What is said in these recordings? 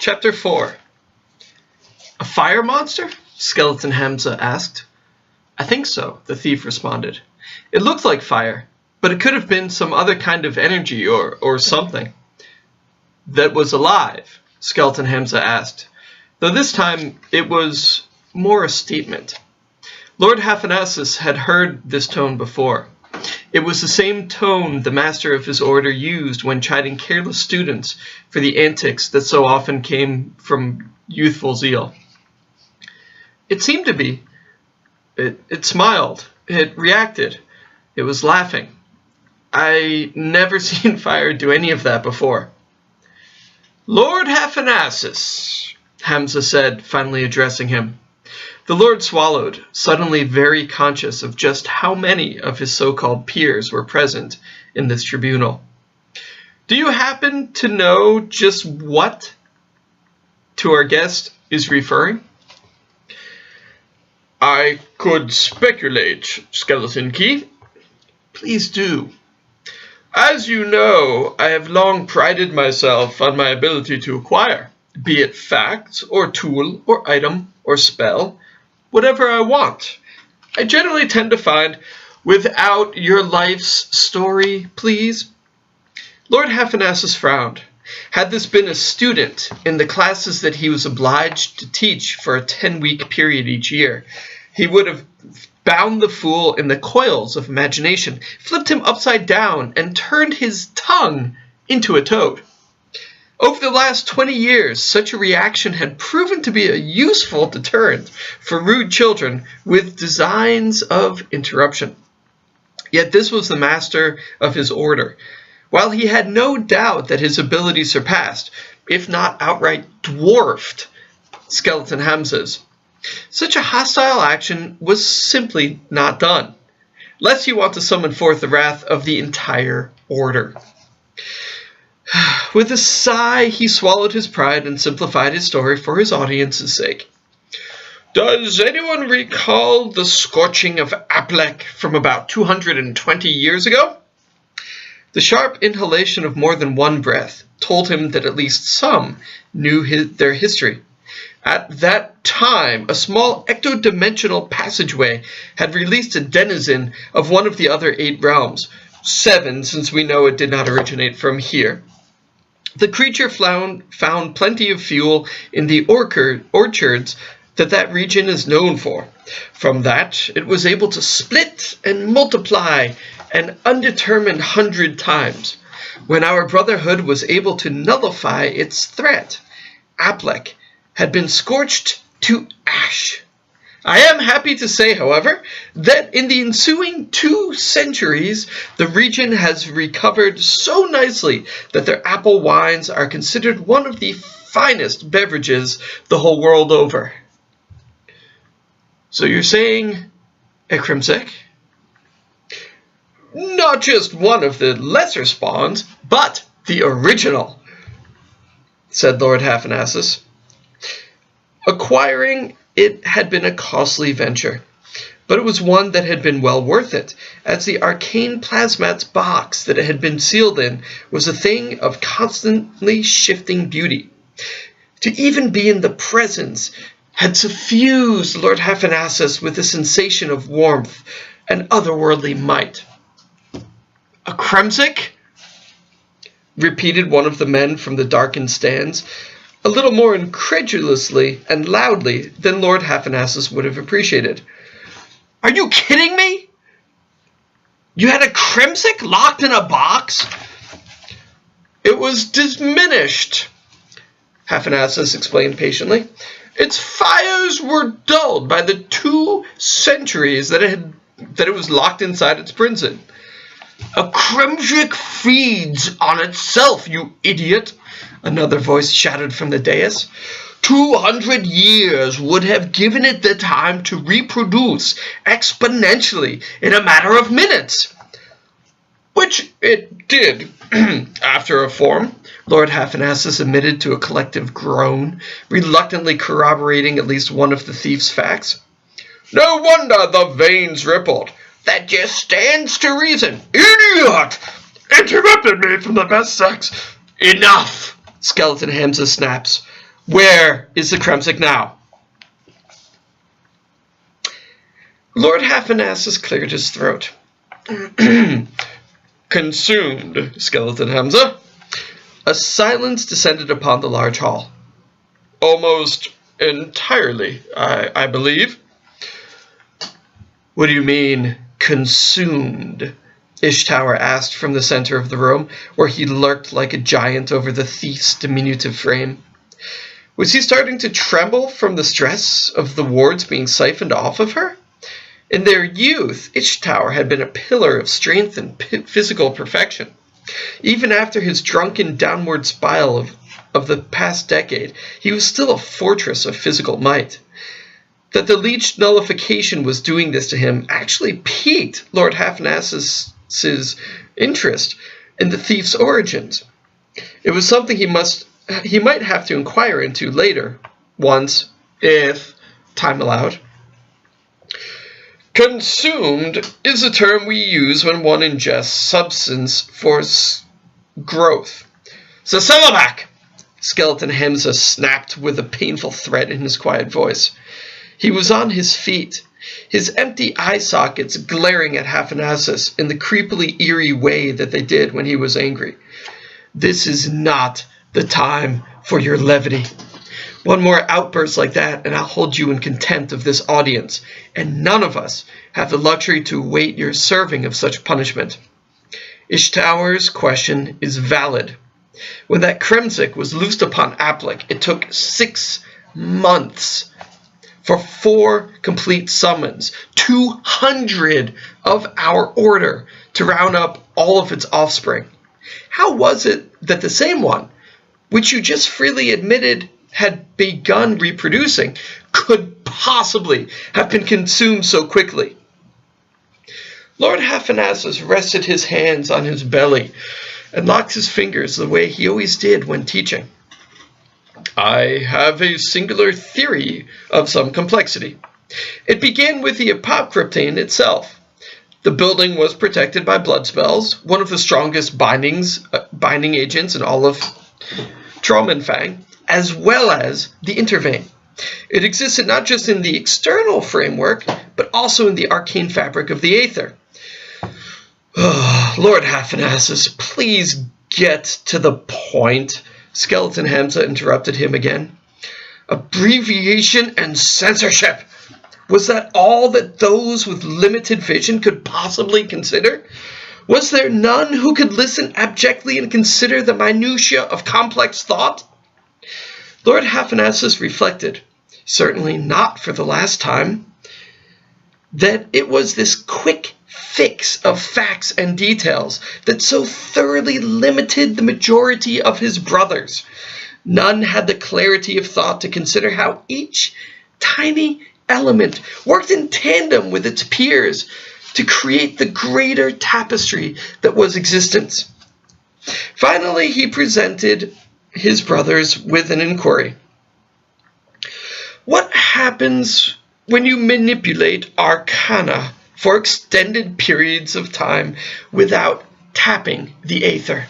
Chapter 4. A fire monster? Skeleton Hamza asked. I think so, the thief responded. It looked like fire, but it could have been some other kind of energy or something. That was alive? Skeleton Hamza asked, though this time it was more a statement. Lord Haphenasis had heard this tone before. It was the same tone the master of his order used when chiding careless students for the antics that so often came from youthful zeal. It seemed to be. It smiled. It reacted. It was laughing. I never seen fire do any of that before. Lord Haphenasis, Hamza said, finally addressing him. The Lord swallowed, suddenly very conscious of just how many of his so-called peers were present in this tribunal. Do you happen to know just what to our guest is referring? I could speculate, Skeleton Key. Please do. As you know, I have long prided myself on my ability to acquire, be it fact, or tool, or item, or spell, whatever I want. I generally tend to find, without your life's story, please. Lord Haphenasis frowned. Had this been a student in the classes that he was obliged to teach for a 10-week period each year, he would have bound the fool in the coils of imagination, flipped him upside down, and turned his tongue into a toad. Over the last 20 years, such a reaction had proven to be a useful deterrent for rude children with designs of interruption. Yet this was the master of his order. While he had no doubt that his ability surpassed, if not outright dwarfed, Skeleton Hamza's, such a hostile action was simply not done, lest he want to summon forth the wrath of the entire order. With a sigh, he swallowed his pride and simplified his story for his audience's sake. Does anyone recall the scorching of Aplek from about 220 years ago? The sharp inhalation of more than one breath told him that at least some knew their history. At that time, a small ectodimensional passageway had released a denizen of one of the other 8 realms, 7 since we know it did not originate from here. The creature found plenty of fuel in the orchards that region is known for. From that, it was able to split and multiply an undetermined 100 times. When our Brotherhood was able to nullify its threat, Aplek had been scorched to ash. I am happy to say, however, that in the ensuing 2 centuries, the region has recovered so nicely that their apple wines are considered one of the finest beverages the whole world over. So you're saying a Crimsic? Not just one of the lesser spawns, but the original, said Lord Haphenasis. Acquiring it had been a costly venture, but it was one that had been well worth it, as the arcane plasmat's box that it had been sealed in was a thing of constantly shifting beauty. To even be in the presence had suffused Lord Haphenasis with a sensation of warmth and otherworldly might. A Kremsic? Repeated one of the men from the darkened stands, a little more incredulously and loudly than Lord Haphenasis would have appreciated. Are you kidding me? You had a Kremsic locked in a box? It was diminished, Haphenasis explained patiently. Its fires were dulled by the 2 centuries that it was locked inside its prison. A Kremsic feeds on itself, you idiot, another voice shouted from the dais. 200 years would have given it the time to reproduce exponentially in a matter of minutes. Which it did, after a form, Lord Haphenasis admitted to a collective groan, reluctantly corroborating at least one of the thief's facts. No wonder the veins rippled. That just stands to reason. Idiot! Interrupted me from the best sex. Enough! Skeleton Hamza snaps. Where is the Kremsic now? Lord Haphenasis cleared his throat. Consumed, Skeleton Hamza. A silence descended upon the large hall. Almost entirely, I believe. What do you mean, consumed? Ishtower asked from the center of the room, where he lurked like a giant over the thief's diminutive frame. Was he starting to tremble from the stress of the wards being siphoned off of her? In their youth, Ishtower had been a pillar of strength and physical perfection. Even after his drunken downward spiral of the past decade, he was still a fortress of physical might. That the leech nullification was doing this to him actually piqued Lord Haphenasis' interest in the thief's origins. It was something he might have to inquire into later, once, if time allowed. Consumed is a term we use when one ingests substance for growth. Saselabak! Skeleton Hamza snapped with a painful threat in his quiet voice. He was on his feet, his empty eye sockets glaring at Haphenasis in the creepily eerie way that they did when he was angry. This is not the time for your levity. One more outburst like that, and I'll hold you in contempt of this audience, and none of us have the luxury to await your serving of such punishment. Ishtower's question is valid. When that Kremsic was loosed upon Aplik, it took 6 months for 4 complete summons, 200 of our order to round up all of its offspring. How was it that the same one, which you just freely admitted had begun reproducing, could possibly have been consumed so quickly? Lord Haphenasis rested his hands on his belly and locked his fingers the way he always did when teaching. I have a singular theory of some complexity. It began with the Apocryptane itself. The building was protected by blood spells, one of the strongest binding agents in all of Tromenfang, as well as the Intervein. It existed not just in the external framework, but also in the arcane fabric of the Aether. Lord Haphenasis, please get to the point, Skeleton Hamza interrupted him again. Abbreviation and censorship. Was that all that those with limited vision could possibly consider? Was there none who could listen abjectly and consider the minutiae of complex thought? Lord Haphenasis reflected, certainly not for the last time, that it was this quick fix of facts and details that so thoroughly limited the majority of his brothers. None had the clarity of thought to consider how each tiny element worked in tandem with its peers to create the greater tapestry that was existence. Finally, he presented his brothers with an inquiry. What happens when you manipulate arcana for extended periods of time without tapping the Aether?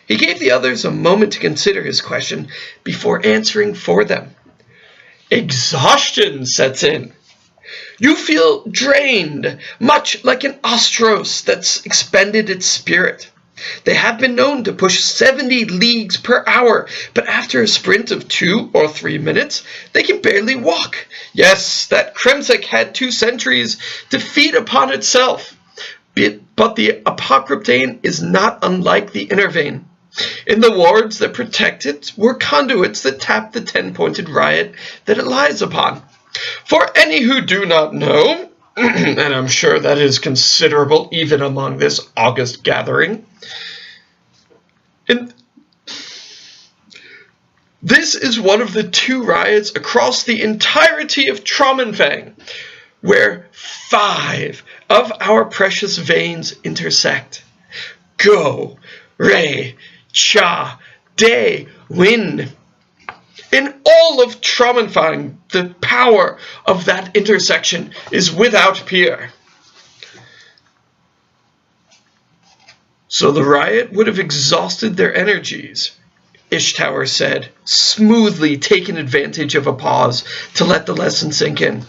He gave the others a moment to consider his question before answering for them. Exhaustion sets in. You feel drained, much like an ostros that's expended its spirit. They have been known to push 70 leagues per hour, but after a sprint of 2 or 3 minutes, they can barely walk. Yes, that Kremsic had 2 centuries to feed upon itself. But the Apocryptane is not unlike the Intervein. In the wards that protect it were conduits that tap the 10-pointed riot that it lies upon. For any who do not know, and I'm sure that is considerable even among this august gathering, this is one of the 2 riots across the entirety of Tromenfang, where 5 of our precious veins intersect. Go, Re, Cha, De, Win. In all of Tromenfang, the power of that intersection is without peer. So the riot would have exhausted their energies Ishtar said, smoothly taking advantage of a pause to let the lesson sink in.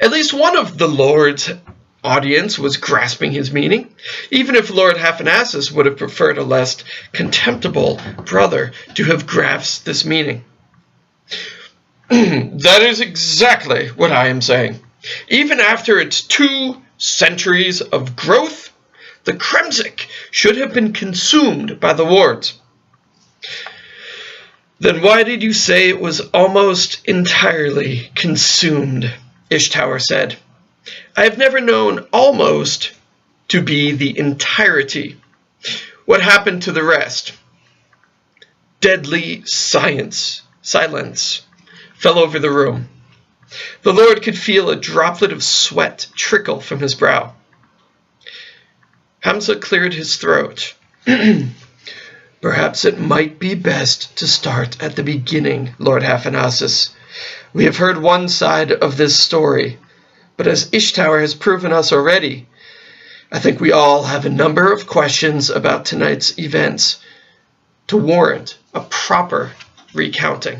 At least one of the Lord's audience was grasping his meaning, even if Lord Haphenasis would have preferred a less contemptible brother to have grasped this meaning. That is exactly what I am saying. Even after its 2 centuries of growth, the Kremzik should have been consumed by the wards. Then why did you say it was almost entirely consumed? Ishtar said. I have never known almost to be the entirety. What happened to the rest? Deadly silence fell over the room. The Lord could feel a droplet of sweat trickle from his brow. Hamza cleared his throat. Perhaps it might be best to start at the beginning, Lord Haphenasis. We have heard one side of this story, but as Ishtar has proven us already, I think we all have a number of questions about tonight's events to warrant a proper recounting.